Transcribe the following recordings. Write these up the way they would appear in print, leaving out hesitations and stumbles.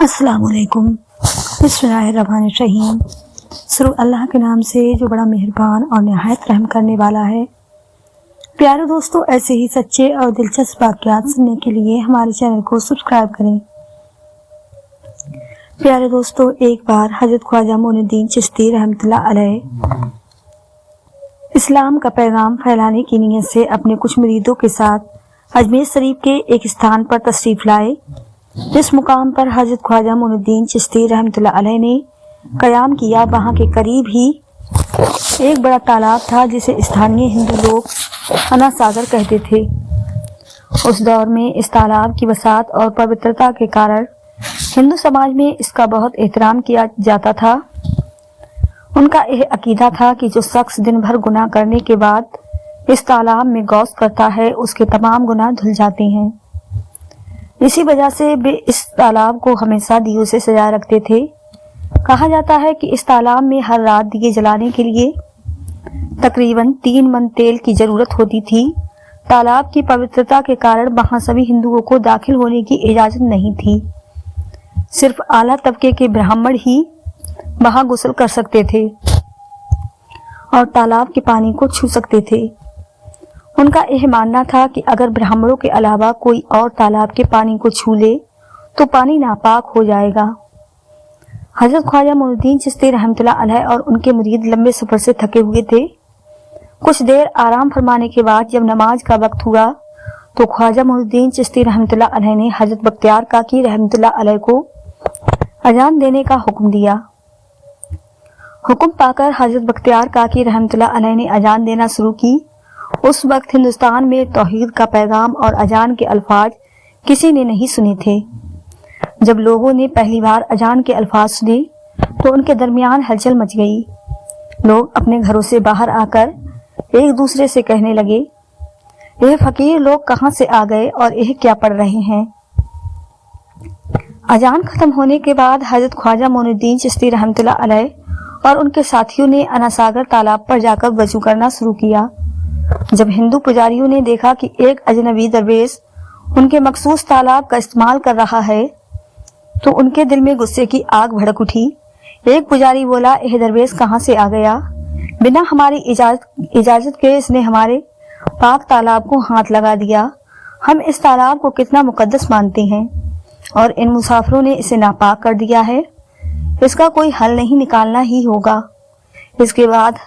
अस्सलामुअलैकुम। बिस्मिल्लाहिर्रहमानिर्रहीम। शुरू अल्लाह के नाम से जो बड़ा मेहरबान और निहायत रहम करने वाला है। प्यारे दोस्तों, ऐसे ही सच्चे और दिलचस्प वाक़यात सुनने के लिए हमारे चैनल को सब्सक्राइब करें। प्यारे दोस्तों, एक बार हज़रत ख्वाजा मोइनुद्दीन चिश्ती रहमतुल्लाह अलैह इस्लाम का पैगाम फैलाने की नीयत से अपने कुछ मुरीदों के साथ अजमेर शरीफ के एक स्थान पर तशरीफ लाए। जिस मुकाम पर हज़रत ख्वाजा मोइनुद्दीन चिश्ती रहमतुल्लाह अलैह ने क़याम किया, वहाँ के करीब ही एक बड़ा तालाब था जिसे स्थानीय हिंदू लोग अना सागर कहते थे। उस दौर में इस तालाब की वसात और पवित्रता के कारण हिंदू समाज में इसका बहुत एहतराम किया जाता था। उनका यह अकीदा था कि जो शख्स दिन भर गुनाह करने के बाद इस तालाब में गौस करता है, उसके तमाम गुनाह धुल जाते हैं। इसी वजह से वे इस तालाब को हमेशा दियों से सजाए रखते थे। कहा जाता है कि इस तालाब में हर रात दिए जलाने के लिए तकरीबन 3 मन तेल की जरूरत होती थी। तालाब की पवित्रता के कारण वहां सभी हिंदुओं को दाखिल होने की इजाजत नहीं थी। सिर्फ आला तबके के ब्राह्मण ही वहां गुस्ल कर सकते थे और तालाब के पानी को छू सकते थे। उनका यह मानना था कि अगर ब्राह्मणों के अलावा कोई और तालाब के पानी को छू ले तो पानी नापाक हो जाएगा। हजरत ख्वाजा मोइनुद्दीन चिश्ती रहमतुल्लाह अलैह और उनके मुरीद लंबे सफर से थके हुए थे। कुछ देर आराम फरमाने के बाद जब नमाज का वक्त हुआ तो ख्वाजा मोइनुद्दीन चिश्ती रहमतुल्लाह अलैह ने हजरत बख्तियार काकी रहमतुल्लाह अलैह को अजान देने का हुक्म दिया। हुक्म पाकर हजरत बख्तियार काकी रहमतुल्लाह अलैह ने अजान देना शुरू की। उस वक्त हिंदुस्तान में तौहीद का पैगाम और अजान के अल्फाज किसी ने नहीं सुने थे। जब लोगों ने पहली बार अजान के अल्फाज सुने तो उनके दरमियान हलचल मच गई। लोग अपने घरों से बाहर आकर एक दूसरे से कहने लगे, यह फकीर लोग कहां से आ गए और यह क्या पढ़ रहे हैं। अजान खत्म होने के बाद हजरत ख्वाजा मोइनुद्दीन चिश्ती रहमतुल्लाह अलैह और उनके साथियों ने अनासागर तालाब पर जाकर वजू करना शुरू किया। जब हिंदू पुजारियों ने देखा कि एक अजनबी दरवेश उनके मखसूस तालाब का इस्तेमाल कर रहा है तो उनके दिल में गुस्से की आग भड़क उठी। एक पुजारी बोला, यह दरवेश कहां से आ गया, बिना हमारी इजाजत के इसने हमारे पाक तालाब को हाथ लगा दिया। हम इस तालाब को कितना मुकद्दस मानते हैं और इन मुसाफिरों ने इसे नापाक कर दिया है। इसका कोई हल नहीं निकालना ही होगा। इसके बाद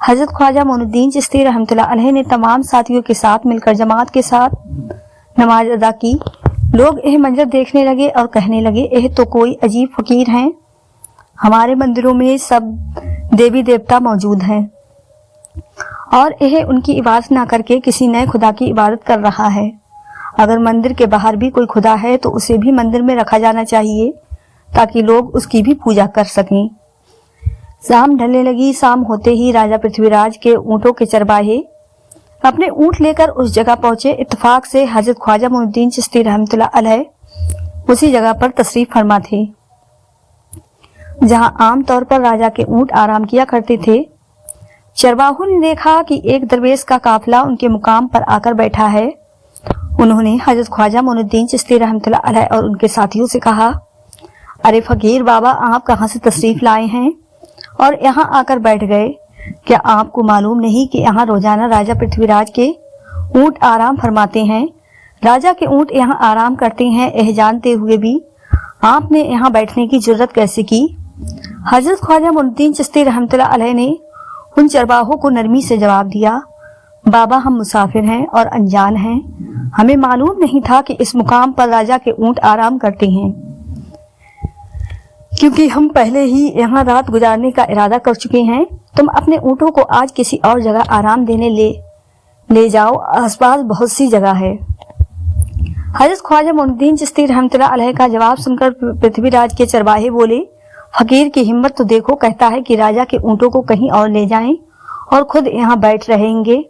हजरत ख्वाजा मोइनुद्दीन चिश्ती रहमतुल्लाह अलैह ने तमाम साथियों के साथ मिलकर जमात के साथ नमाज अदा की। लोग यह मंजर देखने लगे और कहने लगे, यह तो कोई अजीब फकीर हैं। हमारे मंदिरों में सब देवी देवता मौजूद हैं और यह उनकी इबादत ना करके किसी नए खुदा की इबादत कर रहा है। अगर मंदिर के बाहर भी कोई खुदा है तो उसे भी मंदिर में रखा जाना चाहिए ताकि लोग उसकी भी पूजा कर सकें। शाम ढलने लगी। शाम होते ही राजा पृथ्वीराज के ऊँटों के चरवाहे अपने ऊँट लेकर उस जगह पहुंचे। इत्तेफाक से हजरत ख्वाजा मोइनुद्दीन चिश्ती रहमतुल्लाह अलैह उसी जगह पर तशरीफ फरमा थे जहां आम तौर पर राजा के ऊँट आराम किया करते थे। चरवाहों ने देखा कि एक दरवेश का काफिला उनके मुकाम पर आकर बैठा है। उन्होंने हजरत ख्वाजा मोइनुद्दीन चिश्ती रहमतुल्लाह अलैह और उनके साथियों से कहा, अरे फकीर बाबा, आप कहां से तशरीफ लाए हैं और यहाँ आकर बैठ गए। क्या आपको मालूम नहीं कि यहाँ रोजाना राजा पृथ्वीराज के ऊँट आराम फरमाते हैं। राजा के ऊँट यहाँ आराम करते हैं, यह जानते हुए भी आपने यहाँ बैठने की जुर्रत कैसे की। हजरत ख्वाजा मोइनुद्दीन चिश्ती रहमतुल्लाह अलैह ने उन चरवाहों को नरमी से जवाब दिया, बाबा, हम मुसाफिर हैं और अनजान हैं। हमें मालूम नहीं था कि इस मुकाम पर राजा के ऊँट आराम करते हैं, क्योंकि हम पहले ही यहाँ रात गुजारने का इरादा कर चुके हैं। तुम अपने ऊँटों को आज किसी और जगह आराम देने ले जाओ, आसपास बहुत सी जगह है। हजरत ख्वाजा मोइनुद्दीन चिश्ती रहमतुल्लाह अलैह का जवाब सुनकर पृथ्वीराज के चरवाहे बोले, फकीर की हिम्मत तो देखो, कहता है कि राजा के ऊँटों को कहीं और ले जाएं और खुद यहाँ बैठे रहेंगे।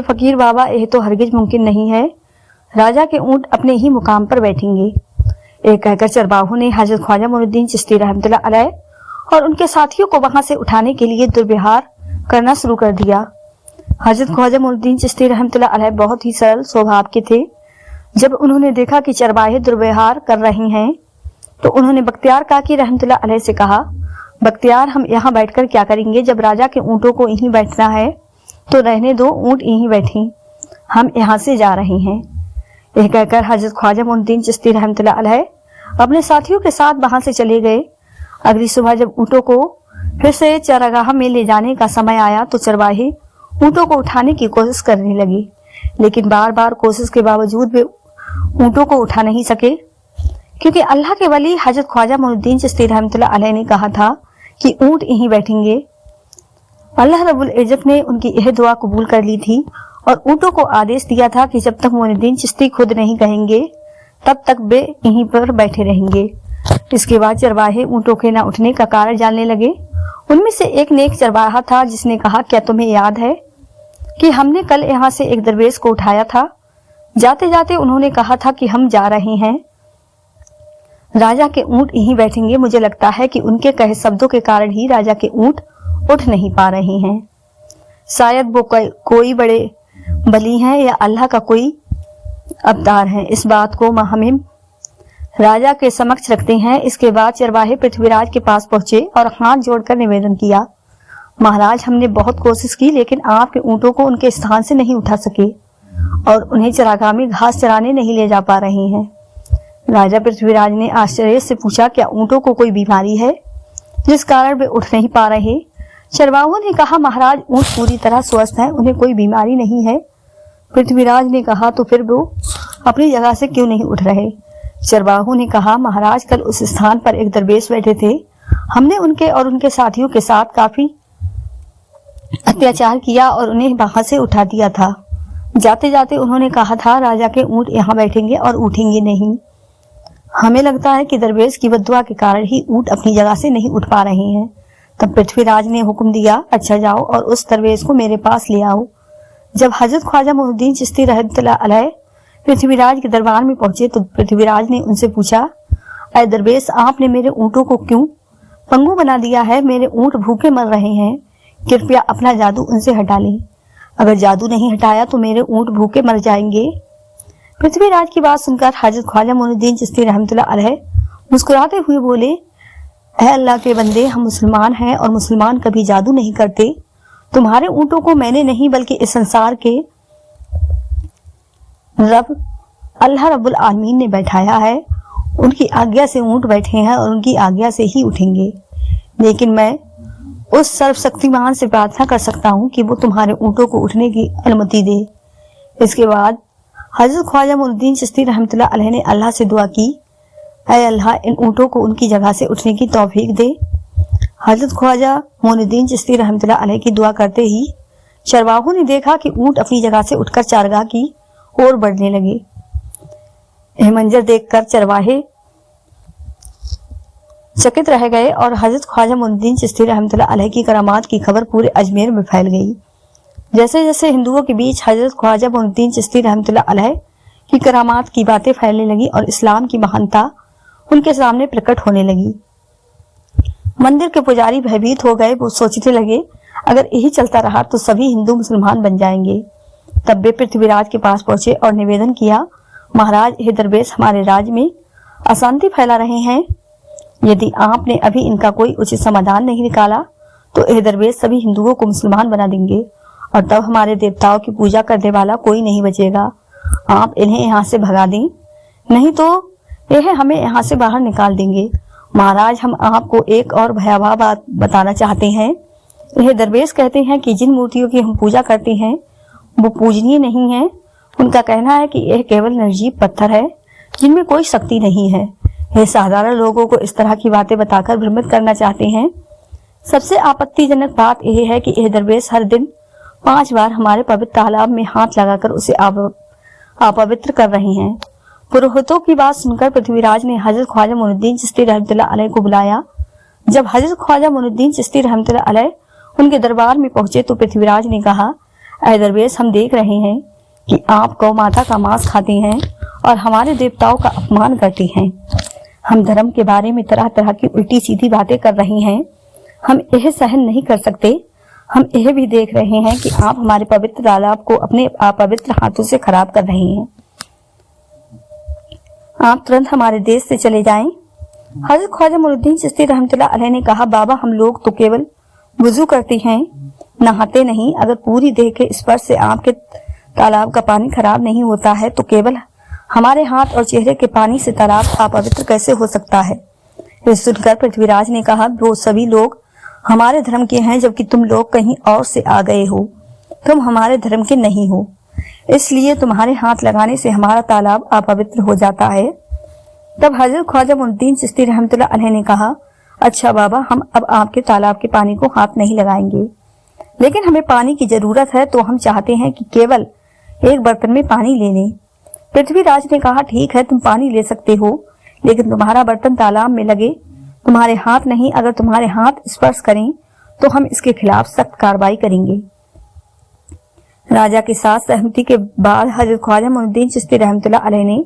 फकीर बाबा, यह तो हरगिज मुमकिन नहीं है। राजा के ऊँट अपने ही मुकाम पर बैठेंगे। एक कहकर चरवाहों ने हजरत ख्वाजा मोइनुद्दीन चिश्ती रहमतुल्लाह अलैह और उनके साथियों को वहां से उठाने के लिए दुर्व्यवहार करना शुरू कर दिया। हजरत ख्वाजा मोइनुद्दीन चिश्ती रहमतुल्लाह अलैह बहुत ही सरल स्वभाव के थे। जब उन्होंने देखा कि चरवाहे दुर्व्यवहार कर रहे हैं तो उन्होंने बख्तियार काकी रहमतुल्लाह अलैह से कहा, बख्तियार हम यहाँ बैठकर क्या करेंगे, जब राजा के ऊँटों को यहीं बैठना है तो रहने दो, ऊँट यहीं बैठें, हम यहाँ से जा रहे हैं। यह कहकर हजरत ख्वाजा मोइनुद्दीन चिश्ती रहमतुल्लाह अलैह अपने साथियों के साथ वहां से चले गए। अगली सुबह जब ऊँटों को फिर से चरागाह में ले जाने का समय आया तो चरवाहे ऊँटों को उठाने की कोशिश करने लगे, लेकिन बार बार कोशिश के बावजूद वे ऊँटों को उठा नहीं सके, क्योंकि अल्लाह के वली हजरत ख्वाजा मोइनुद्दीन चिश्ती रहमतुल्लाह अलैह ने कहा था कि ऊँट यहीं बैठेंगे। अल्लाह रब्बुल इज्जत ने उनकी यह दुआ कबूल कर ली थी और ऊँटों को आदेश दिया था कि जब तक मोइनुद्दीन चिश्ती खुद नहीं कहेंगे तब तक वे यहीं पर बैठे रहेंगे। इसके बाद चरवाहे ऊँटों के न उठने का कारण जानने लगे। उनमें से एक नेक चरवाहा था जिसने कहा, क्या तुम्हें याद है कि हमने कल यहाँ से एक दरवेश को उठाया था? जाते जाते उन्होंने कहा था कि हम जा रहे हैं, राजा के ऊँट यहीं बैठेंगे। मुझे लगता है कि उनके कहे शब्दों के कारण ही राजा के ऊँट उठ नहीं पा रहे हैं। शायद वो कोई बड़े बली हैं या अल्लाह का कोई अवतार है। इस बात को हमें राजा के समक्ष रखते हैं। इसके बाद चरवाहे पृथ्वीराज के पास पहुंचे और हाथ जोड़कर निवेदन किया, महाराज हमने बहुत कोशिश की लेकिन आपके ऊँटों को उनके स्थान से नहीं उठा सके और उन्हें चरागाह में घास चराने नहीं ले जा पा रहे हैं। राजा पृथ्वीराज ने आश्चर्य से पूछा, क्या ऊँटों को कोई बीमारी है जिस कारण वे उठ नहीं पा रहे? चरवाहों ने कहा, महाराज ऊँट पूरी तरह स्वस्थ हैं, उन्हें कोई बीमारी नहीं है। पृथ्वीराज ने कहा, तो फिर वो अपनी जगह से क्यों नहीं उठ रहे? चरवाहों ने कहा, महाराज कल उस स्थान पर एक दरवेश बैठे थे, हमने उनके और उनके साथियों के साथ काफी अत्याचार किया और उन्हें वहां से उठा दिया था। जाते जाते उन्होंने कहा था राजा के ऊँट यहाँ बैठेंगे और उठेंगे नहीं। हमें लगता है कि दरवेश की बद्दुआ के कारण ही ऊँट अपनी जगह से नहीं उठ पा रहे हैं। तब पृथ्वीराज ने हुक्म दिया, अच्छा जाओ और उस दरवेश को मेरे पास ले आओ। जब हजरत ख्वाजा मोइनुद्दीन चिश्ती रहमतुल्लाह अलैह पृथ्वीराज के दरबार में पहुंचे तो पृथ्वीराज ने उनसे पूछा, ऐ दरवेश आपने मेरे ऊँटों को क्यों पंगु बना दिया है? मेरे ऊँट भूखे मर रहे हैं, कृपया अपना जादू उनसे हटा लें। अगर जादू नहीं हटाया तो मेरे ऊँट भूखे मर जाएंगे। पृथ्वीराज की बात सुनकर हजरत ख्वाजा मोइनुद्दीन चिश्ती रहमतुल्लाह अलैह मुस्कुराते हुए बोले, ऐ अल्लाह के बंदे, हम मुसलमान हैं और मुसलमान कभी जादू नहीं करते। तुम्हारे ऊँटों को मैंने नहीं बल्कि इस संसार के रब अल्लाह रब्बुल आलमीन ने बैठाया है। उनकी आज्ञा से ऊँट बैठे हैं और उनकी आज्ञा से ही उठेंगे। लेकिन मैं उस सर्वशक्तिमान से प्रार्थना कर सकता हूँ कि वो तुम्हारे ऊँटों को उठने की अनुमति दे। इसके बाद हजरत ख्वाजा मोइनुद्दीन चिश्ती रहमतुल्लाह अलैह ने अल्लाह से दुआ की, ऐ अल्लाह इन ऊँटों को उनकी जगह से उठने की तौफीक दे। हजरत ख्वाजा मोइनुद्दीन चिश्ती रहमतुल्लाह अलैह की दुआ करते ही चरवाहों ने देखा कि ऊँट अपनी जगह से उठकर चारगाह की ओर बढ़ने लगे। यह मंजर देखकर चरवाहे चकित रह गए और हजरत ख्वाजा मोइनुद्दीन चिश्ती रहमतुल्लाह अलैह की करामात की खबर पूरे अजमेर में फैल गई। जैसे जैसे हिंदुओं के बीच हजरत ख्वाजा मोइनुद्दीन चिश्ती रहमतुल्लाह अलैह की करामात की बातें फैलने लगी और इस्लाम की महानता उनके सामने प्रकट होने लगी, मंदिर के पुजारी भयभीत हो गए। वो सोचने लगे, अगर यही चलता रहा तो सभी हिंदू मुसलमान बन जाएंगे। तब वे पृथ्वीराज के पास पहुंचे और निवेदन किया, महाराज यह दरवेश हमारे राज्य में अशांति फैला रहे हैं। यदि आपने अभी इनका कोई उचित समाधान नहीं निकाला तो यह दरवेश सभी हिंदुओं को मुसलमान बना देंगे और तब हमारे देवताओं की पूजा करने वाला कोई नहीं बचेगा। आप इन्हें यहाँ से भगा दें, नहीं तो यह हमें यहाँ से बाहर निकाल देंगे। महाराज हम आपको एक और भयावह बात बताना चाहते हैं। यह दरवेश कहते हैं कि जिन मूर्तियों की हम पूजा करते हैं वो पूजनीय नहीं है। उनका कहना है कि यह केवल निर्जीव पत्थर है जिनमें कोई शक्ति नहीं है। यह साधारण लोगों को इस तरह की बातें बताकर भ्रमित करना चाहते हैं। सबसे आपत्तिजनक बात यह है कि यह दरवेश हर दिन 5 बार हमारे पवित्र तालाब में हाथ लगाकर उसे अपवित्र कर रहे हैं। पुरोहितों की बात सुनकर पृथ्वीराज ने हजरत ख्वाजा मोइनुद्दीन चिश्ती रहमतुल्लाह अलैह को बुलाया। जब हजरत ख्वाजा मोइनुद्दीन चिश्ती रहमतुल्लाह अलैह उनके दरबार में पहुंचे तो पृथ्वीराज ने कहा, ऐ दरवेश हम देख रहे हैं कि आप गौ माता का मांस खाते हैं और हमारे देवताओं का अपमान करते हैं। हम धर्म के बारे में तरह तरह की उल्टी सीधी बातें कर रहे हैं। हम यह सहन नहीं कर सकते। हम यह भी देख रहे हैं कि आप हमारे पवित्र तालाब को अपने अपवित्र हाथों से खराब कर रहे हैं। आप तुरंत हमारे देश से चले जाएं। हजरत ख्वाजा मोइनुद्दीन चिश्ती रहमतुल्लाह अलैह ने कहा, बाबा हम लोग तो केवल वुजू करते हैं, नहाते नहीं। अगर पूरी देह के स्पर्श से आपके तालाब का पानी खराब नहीं होता है तो केवल हमारे हाथ और चेहरे के पानी से तालाब अपवित्र कैसे हो सकता है। ये सुनकर पृथ्वीराज ने कहा, वो सभी लोग हमारे धर्म के हैं जबकि तुम लोग कहीं और से आ गए हो। तुम हमारे धर्म के नहीं हो, इसलिए तुम्हारे हाथ लगाने से हमारा तालाब अपवित्र हो जाता है। तब हजरत ख्वाजा मोइनुद्दीन चिश्ती रहमतुल्लाह अलैह ने कहा, अच्छा बाबा, हम अब आपके तालाब के पानी को हाथ नहीं लगाएंगे, लेकिन हमें पानी की जरूरत है तो हम चाहते हैं कि केवल एक बर्तन में पानी ले लें। पृथ्वीराज ने कहा, ठीक है, तुम पानी ले सकते हो, लेकिन तुम्हारा बर्तन तालाब में लगे, तुम्हारे हाथ नहीं। अगर तुम्हारे हाथ स्पर्श करें तो हम इसके खिलाफ सख्त कार्रवाई करेंगे। राजा के साथ सहमति के बाद हजरत ख्वाजा मोइनुद्दीन चिश्ती रहमतुल्लाह अलैह ने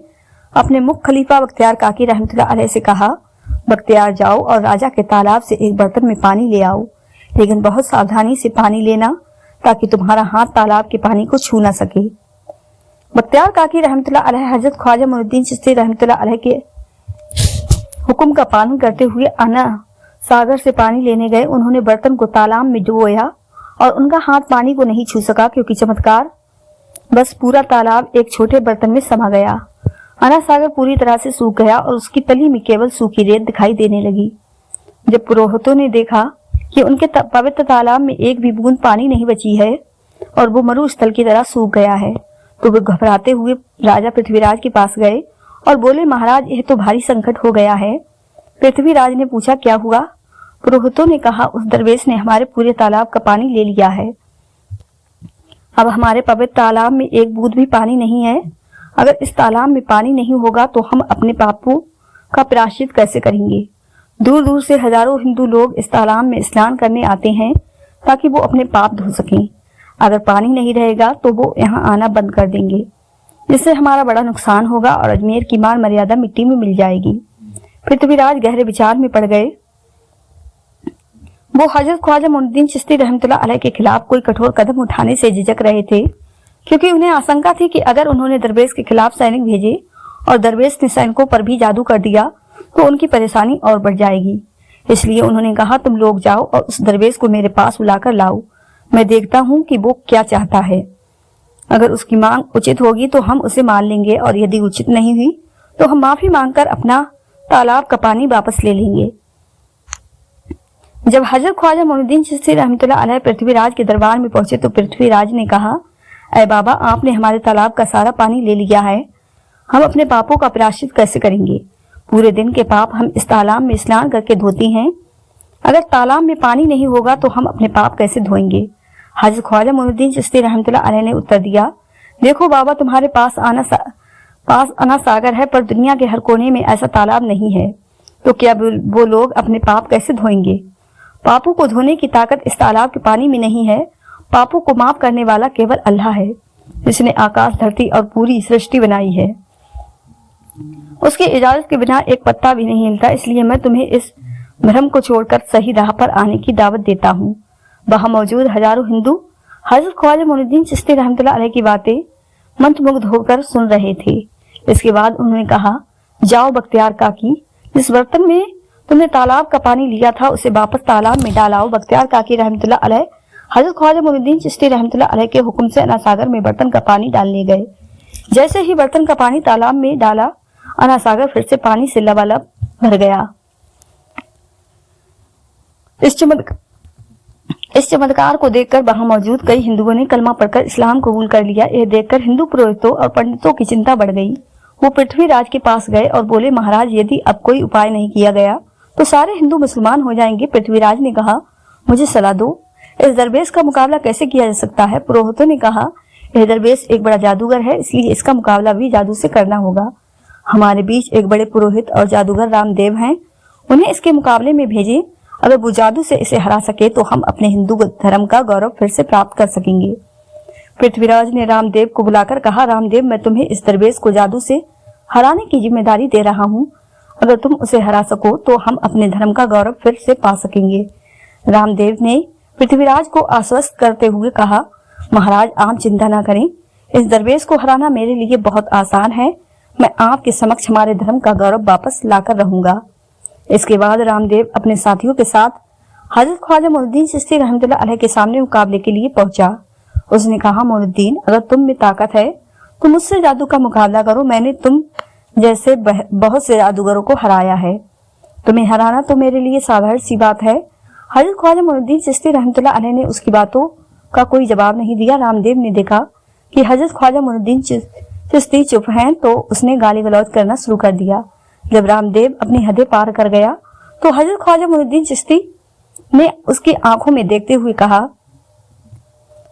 अपने मुख्य खलीफा बख्तियार काकी रहमतुल्लाह अलैह से कहा, बख्तियार जाओ और राजा के तालाब से एक बर्तन में पानी ले आओ, लेकिन बहुत सावधानी से पानी लेना ताकि तुम्हारा हाथ तालाब के पानी को छू न सके। बख्तियार काकी रहमतुल्लाह अलैह हजरत ख्वाजा मोइनुद्दीन चिश्ती रहमतुल्लाह अलैह के हुक्म का पालन करते हुए आना सागर से पानी लेने गए। उन्होंने बर्तन को तालाब में डुबोया और उनका हाथ पानी को नहीं छू सका, क्योंकि चमत्कार बस पूरा तालाब एक छोटे बर्तन में समा गया। आना सागर पूरी तरह से सूख गया और उसकी तली में केवल सूखी रेत दिखाई देने लगी। जब पुरोहितों ने देखा कि उनके पवित्र तालाब में एक भी बूंद पानी नहीं बची है और वो मरुस्थल की तरह सूख गया है, तो वे घबराते हुए राजा पृथ्वीराज के पास गए और बोले, महाराज, यह तो भारी संकट हो गया है। पृथ्वीराज ने पूछा, क्या हुआ? पुरोहितों ने कहा, उस दरवेश ने हमारे पूरे तालाब का पानी ले लिया है। अब हमारे पवित्र तालाब में एक बूंद भी पानी नहीं है। अगर इस तालाब में पानी नहीं होगा तो हम अपने पापों का प्रायश्चित कैसे करेंगे? दूर दूर से हजारों हिंदू लोग इस तालाब में स्नान करने आते हैं ताकि वो अपने पाप धो सकें। अगर पानी नहीं रहेगा तो वो यहाँ आना बंद कर देंगे, जिससे हमारा बड़ा नुकसान होगा और अजमेर की मान मर्यादा मिट्टी में मिल जाएगी। पृथ्वीराज गहरे विचार में पड़ गए। वो हजरत ख्वाजा मोइनुद्दीन चिश्ती रहमतुल्लाह अलैह के खिलाफ कोई कठोर कदम उठाने से झिझक रहे थे, क्योंकि उन्हें आशंका थी कि अगर उन्होंने दरवेश के खिलाफ सैनिक भेजे और दरवेश ने सैनिकों पर भी जादू कर दिया तो उनकी परेशानी और बढ़ जाएगी। इसलिए उन्होंने कहा, तुम लोग जाओ और उस दरवेश को मेरे पास बुलाकर लाओ, मैं देखता हूँ कि वो क्या चाहता है। अगर उसकी मांग उचित होगी तो हम उसे मान लेंगे और यदि उचित नहीं हुई तो हम माफी मांगकर अपना तालाब का पानी वापस ले लेंगे। जब हजरत ख्वाजा मोइनुद्दीन चिश्ती रहमतुल्लाह अलैह पृथ्वीराज के दरबार में पहुंचे तो पृथ्वीराज ने कहा, ऐ बाबा, आपने हमारे तालाब का सारा पानी ले लिया है, हम अपने पापों का प्रायश्चित कैसे करेंगे? पूरे दिन के पाप हम इस तालाब में स्नान करके धोती हैं। अगर तालाब में पानी नहीं होगा तो हम अपने पाप कैसे धोएंगे? हजरत ख्वाजा मोइनुद्दीन चिश्ती रहमतुल्लाह अलैह ने उत्तर दिया, देखो बाबा, तुम्हारे पास आना सागर है, पर दुनिया के हर कोने में ऐसा तालाब नहीं है, तो क्या वो लोग अपने पाप कैसे धोएंगे? पापों को धोने की ताकत इस तालाब के पानी में नहीं है। पापों को माफ करने वाला केवल अल्लाह है, जिसने आकाश, धरती और पूरी सृष्टि बनाई है। उसकी इजाजत के बिना एक पत्ता भी नहीं हिलता। इसलिए मैं तुम्हें इस भ्रम को छोड़कर सही राह पर आने की दावत देता हूँ। वहां मौजूद हजारों हिंदू हजरत ख्वाजा मोइनुद्दीन चिश्ती रहमतुल्लाह अलैह की बातें मंत्रमुग्ध होकर सुन रहे थे। इसके बाद उन्होंने कहा, जाओ बख्तियार काकी, जिस बर्तन में तुमने तालाब का पानी लिया था उसे वापस तालाब में डालाओ। बख्तियार काकी रहमतुल्लाह अलैह हजरत ख्वाजा मोइनुद्दीन चिश्ती रहमतुल्लाह अलैह के हुक्म से अनासागर में बर्तन का पानी डालने गए। जैसे ही बर्तन का पानी तालाब में डाला, अनासागर फिर से पानी से लबालब भर गया। इस चमत्कार को देखकर वहां मौजूद कई हिंदुओं ने कलमा पढ़कर इस्लाम कबूल कर लिया। यह देखकर हिंदू पुरोहितों और पंडितों की चिंता बढ़ गई। वो पृथ्वीराज के पास गए और बोले, महाराज, यदि अब कोई उपाय नहीं किया गया तो सारे हिंदू मुसलमान हो जाएंगे। पृथ्वीराज ने कहा, मुझे सलाह दो, इस दरवेश का मुकाबला कैसे किया जा सकता है? पुरोहितों ने कहा, यह दरवेश एक बड़ा जादूगर है, इसलिए इसका मुकाबला भी जादू से करना होगा। हमारे बीच एक बड़े पुरोहित और जादूगर रामदेव हैं, उन्हें इसके मुकाबले में भेजें। अगर वो जादू से इसे हरा सके तो हम अपने हिंदू धर्म का गौरव फिर से प्राप्त कर सकेंगे। पृथ्वीराज ने रामदेव को बुलाकर कहा, रामदेव, मैं तुम्हें इस दरवेश को जादू से हराने की जिम्मेदारी दे रहा हूँ। अगर तुम उसे हरा सको तो हम अपने धर्म का गौरव फिर से पा सकेंगे। रामदेव ने पृथ्वीराज को आश्वस्त करते हुए कहा, महाराज, आप चिंता न करें, इस दरवेश को हराना मेरे लिए बहुत आसान है। मैं आपके समक्ष हमारे धर्म का गौरव वापस लाकर रहूंगा। इसके बाद रामदेव अपने साथियों के साथ हजरत ख्वाजा मोइनुद्दीन चिश्ती रहमतुल्लाह अलैह के सामने मुकाबले के लिए पहुंचा। उसने कहा, मोइनुद्दीन, अगर तुम में ताकत है तो मुझसे जादू का मुकाबला करो। मैंने तुम जैसे बहुत से जादूगरों को हराया है। तुम्हें हराना तो मेरे लिए साधारण सी बात है। हजरत ख्वाजा मोइनुद्दीन चिश्ती रहमतुल्लाह अलैह ने उसकी बातों का कोई जवाब नहीं दिया। रामदेव ने देखा कि हजरत ख्वाजा मोइनुद्दीन चिश्ती चुप हैं तो उसने गाली गलौज करना शुरू कर दिया। जब रामदेव अपनी हदें पार कर गया तो हजरत ख्वाजा मोइनुद्दीन चिश्ती ने उसकी आंखों में देखते हुए कहा,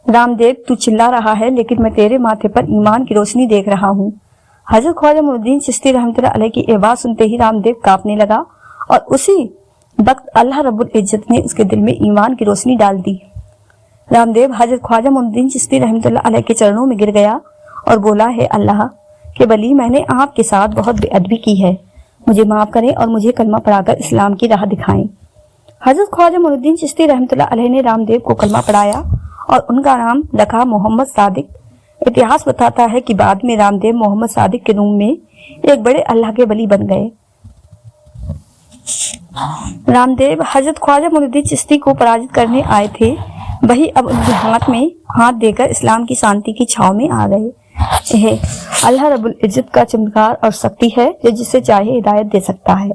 रामदेव, तू चिल्ला रहा है लेकिन मैं तेरे माथे पर ईमान की रोशनी देख रहा हूँ। हजरत ख्वाजा मोइनुद्दीन चिश्ती रहमतुल्लाह अलैह की आवाज सुनते ही रामदेव कांपने लगा और उसी वक्त अल्लाह रब्बुल इज्जत ने उसके दिल में ईमान की रोशनी डाल दी। रामदेव हजरत ख्वाजा मोइनुद्दीन चिश्ती रहमतुल्लाह अलैह के चरणों में गिर गया और बोला, है अल्लाह के वली, मैंने आपके साथ बहुत बेअदबी की है। मुझे माफ करें और मुझे कलमा पढ़ाकर इस्लाम की राह दिखाएं। हजरत ख्वाजा मोइनुद्दीन चिश्ती रहमतुल्लाह अलैह ने रामदेव को कलमा पढ़ाया और उनका नाम रखा मोहम्मद सादिक। इतिहास बताता है कि बाद में रामदेव मोहम्मद सादिक के रूम में एक बड़े अल्लाह के वली बन गए। रामदेव हजरत ख्वाजा मोइनुद्दीन चिश्ती को पराजित करने आए थे, वही अब उनके हाथ में हाथ देकर इस्लाम की शांति की छाव में आ गए। यह अल्लाह रब्बुल इज्जत का चमत्कार और शक्ति है जो जिसे चाहे हिदायत दे सकता है।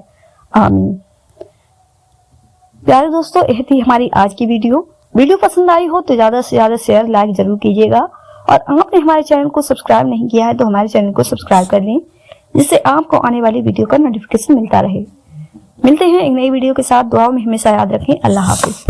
आमीन। प्यारे दोस्तों, यह थी हमारी आज की वीडियो पसंद आई हो तो ज्यादा से ज्यादा शेयर लाइक जरूर कीजिएगा और आपने हमारे चैनल को सब्सक्राइब नहीं किया है तो हमारे चैनल को सब्सक्राइब कर लें, जिससे आपको आने वाली वीडियो का नोटिफिकेशन मिलता रहे। मिलते हैं एक नई वीडियो के साथ। दुआ में हमेशा याद रखें। अल्लाह हाफिज।